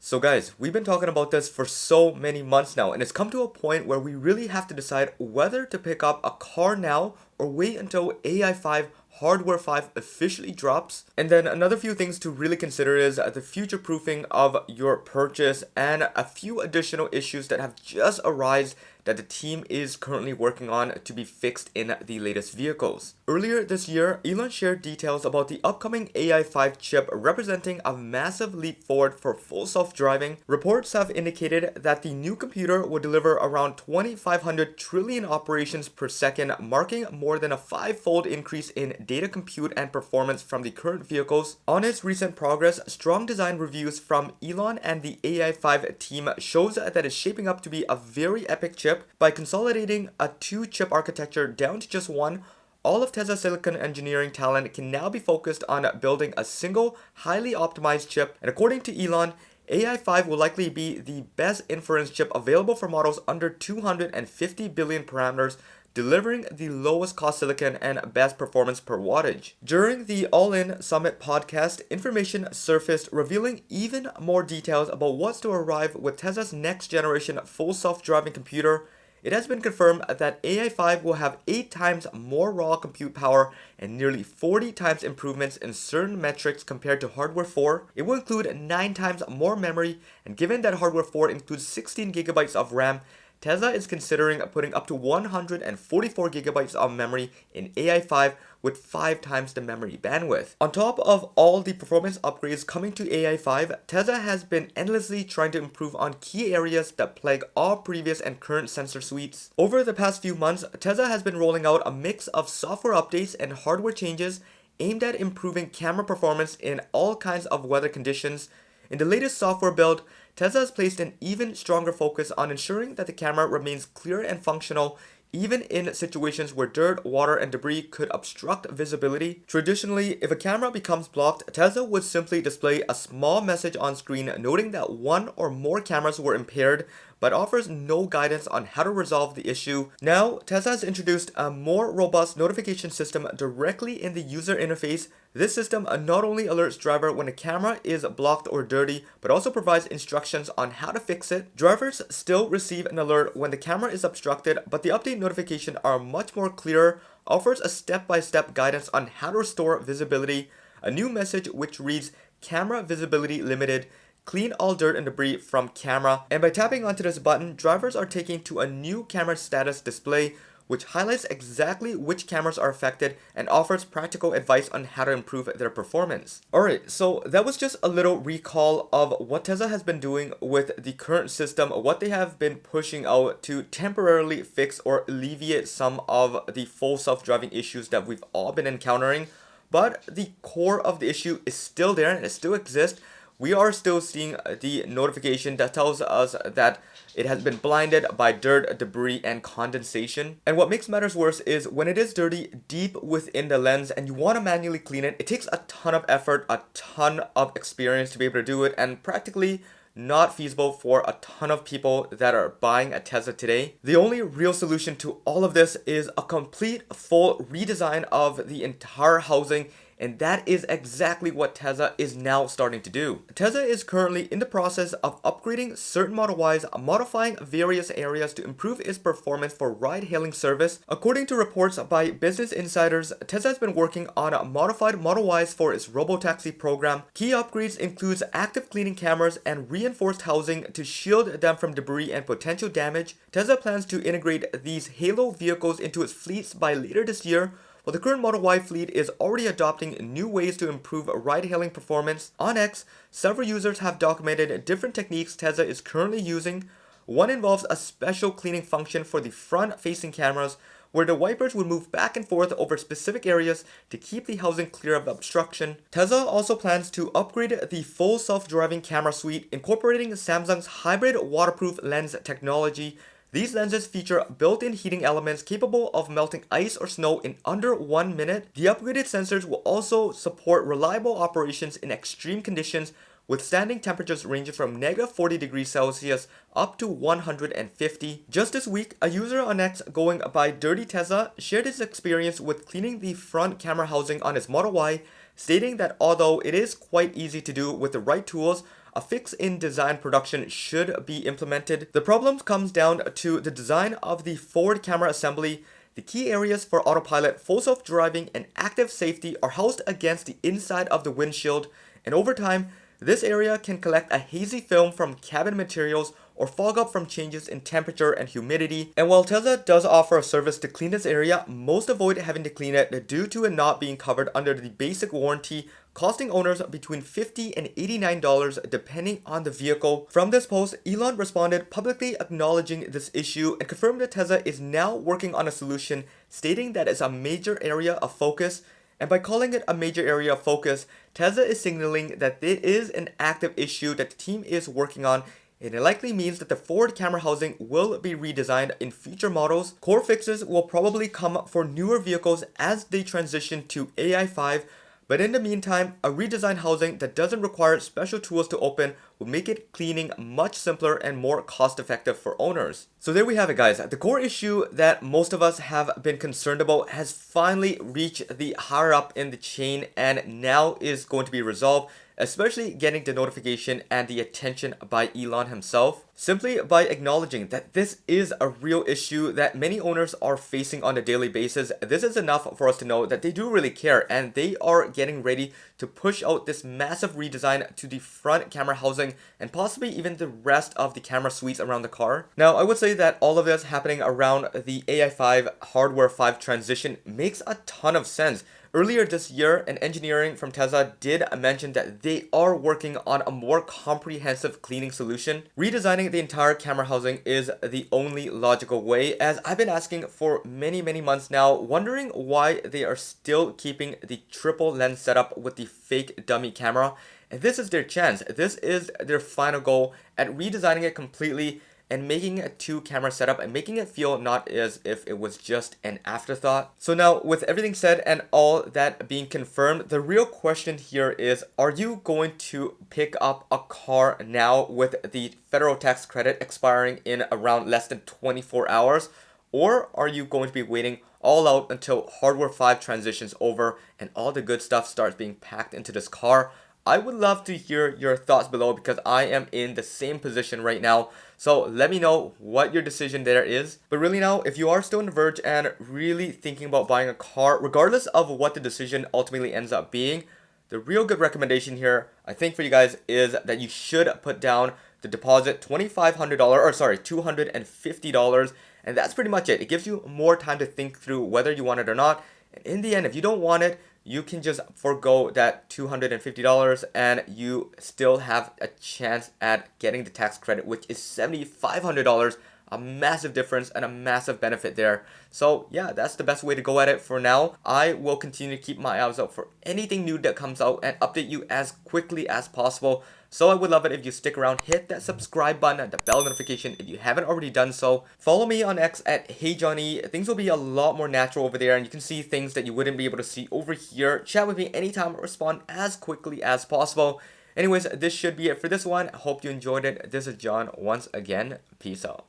So guys, we've been talking about this for so many months now, and it's come to a point where we really have to decide whether to pick up a car now or wait until AI5 Hardware 5 officially drops. And then another few things to really consider is the future proofing of your purchase and a few additional issues that have just arisen that the team is currently working on to be fixed in the latest vehicles. Earlier this year, Elon shared details about the upcoming AI5 chip representing a massive leap forward for full self-driving. Reports have indicated that the new computer will deliver around 2,500 trillion operations per second, marking more than a five-fold increase in data compute and performance from the current vehicles. On its recent progress, strong design reviews from Elon and the AI5 team shows that it's shaping up to be a very epic chip. By consolidating a two-chip architecture down to just one, all of Tesla's silicon engineering talent can now be focused on building a single, highly optimized chip. And according to Elon, AI5 will likely be the best inference chip available for models under 250 billion parameters, delivering the lowest cost silicon and best performance per wattage. During the All-In Summit podcast, information surfaced revealing even more details about what's to arrive with Tesla's next generation full self-driving computer. It has been confirmed that AI5 will have 8 times more raw compute power and nearly 40 times improvements in certain metrics compared to Hardware 4. It will include 9 times more memory, and given that Hardware 4 includes 16 gigabytes of RAM, Tesla is considering putting up to 144 gigabytes of memory in AI5 with 5 times the memory bandwidth. On top of all the performance upgrades coming to AI5, Tesla has been endlessly trying to improve on key areas that plague all previous and current sensor suites. Over the past few months, Tesla has been rolling out a mix of software updates and hardware changes aimed at improving camera performance in all kinds of weather conditions. In the latest software build, Tesla has placed an even stronger focus on ensuring that the camera remains clear and functional even in situations where dirt, water, and debris could obstruct visibility. Traditionally, if a camera becomes blocked, Tesla would simply display a small message on screen noting that one or more cameras were impaired, but offers no guidance on how to resolve the issue. Now, Tesla has introduced a more robust notification system directly in the user interface. This system not only alerts driver when a camera is blocked or dirty, but also provides instructions on how to fix it. Drivers still receive an alert when the camera is obstructed, but the update notifications are much more clear, offers a step-by-step guidance on how to restore visibility. A new message which reads, "Camera visibility limited. Clean all dirt and debris from camera." And by tapping onto this button, drivers are taken to a new camera status display, which highlights exactly which cameras are affected and offers practical advice on how to improve their performance. Alright, so that was just a little recall of what Tesla has been doing with the current system, what they have been pushing out to temporarily fix or alleviate some of the full self-driving issues that we've all been encountering. But the core of the issue is still there and it still exists. We are still seeing the notification that tells us that it has been blinded by dirt, debris, and condensation. And what makes matters worse is when it is dirty deep within the lens and you want to manually clean it, it takes a ton of effort, a ton of experience to be able to do it, and practically not feasible for a ton of people that are buying a Tesla today. The only real solution to all of this is a complete full redesign of the entire housing, and that is exactly what Tesla is now starting to do. Tesla is currently in the process of upgrading certain Model Ys, modifying various areas to improve its performance for ride-hailing service. According to reports by Business Insiders, Tesla has been working on modified Model Ys for its robotaxi program. Key upgrades includes active cleaning cameras and reinforced housing to shield them from debris and potential damage. Tesla plans to integrate these Halo vehicles into its fleets by later this year. While the current Model Y fleet is already adopting new ways to improve ride-hailing performance, on X, several users have documented different techniques Tesla is currently using. One involves a special cleaning function for the front-facing cameras, where the wipers would move back and forth over specific areas to keep the housing clear of obstruction. Tesla also plans to upgrade the full self-driving camera suite, incorporating Samsung's hybrid waterproof lens technology. These lenses feature built-in heating elements capable of melting ice or snow in under 1 minute. The upgraded sensors will also support reliable operations in extreme conditions, withstanding temperatures ranging from -40 degrees Celsius up to 150. Just this week, a user on X going by Dirty Tesla shared his experience with cleaning the front camera housing on his Model Y, stating that although it is quite easy to do with the right tools, a fix in design production should be implemented. The problem comes down to the design of the forward camera assembly. The key areas for autopilot, full self-driving, and active safety are housed against the inside of the windshield, and over time, this area can collect a hazy film from cabin materials or fog up from changes in temperature and humidity. And while Tesla does offer a service to clean this area, most avoid having to clean it due to it not being covered under the basic warranty, costing owners between $50 and $89 depending on the vehicle. From this post, Elon responded publicly acknowledging this issue and confirmed that Tesla is now working on a solution, stating that it's a major area of focus. And by calling it a major area of focus, Tesla is signaling that it is an active issue that the team is working on, and it likely means that the forward camera housing will be redesigned in future models. Core fixes will probably come for newer vehicles as they transition to AI5, but in the meantime, a redesigned housing that doesn't require special tools to open will make it cleaning much simpler and more cost-effective for owners. So there we have it, guys. The core issue that most of us have been concerned about has finally reached the higher up in the chain and now is going to be resolved, especially getting the notification and the attention by Elon himself. Simply by acknowledging that this is a real issue that many owners are facing on a daily basis, this is enough for us to know that they do really care and they are getting ready to push out this massive redesign to the front camera housing and possibly even the rest of the camera suites around the car. Now, I would say that all of this happening around the AI5 hardware 5 transition makes a ton of sense. Earlier this year, an engineering from Tesla did mention that they are working on a more comprehensive cleaning solution. Redesigning the entire camera housing is the only logical way, as I've been asking for many months now, wondering why they are still keeping the triple lens setup with the fake dummy camera. And this is their chance. This is their final goal at redesigning it completely and making a 2-camera setup and making it feel not as if it was just an afterthought. So now, with everything said and all that being confirmed, the real question here is, are you going to pick up a car now with the federal tax credit expiring in around less than 24 hours? Or are you going to be waiting all out until hardware 5 transitions over and all the good stuff starts being packed into this car? I would love to hear your thoughts below because I am in the same position right now. So let me know what your decision there is. But really now, if you are still on the verge and really thinking about buying a car, regardless of what the decision ultimately ends up being, the real good recommendation here, I think for you guys, is that you should put down the deposit $250, and that's pretty much it. It gives you more time to think through whether you want it or not. And in the end, if you don't want it, you can just forego that $250 and you still have a chance at getting the tax credit, which is $7,500, a massive difference and a massive benefit there. So yeah, that's the best way to go at it for now. I will continue to keep my eyes out for anything new that comes out and update you as quickly as possible. So I would love it if you stick around, hit that subscribe button, the bell notification if you haven't already done so. Follow me on X at HeyJohnny. Things will be a lot more natural over there and you can see things that you wouldn't be able to see over here. Chat with me anytime, respond as quickly as possible. Anyways, this should be it for this one. I hope you enjoyed it. This is John once again. Peace out.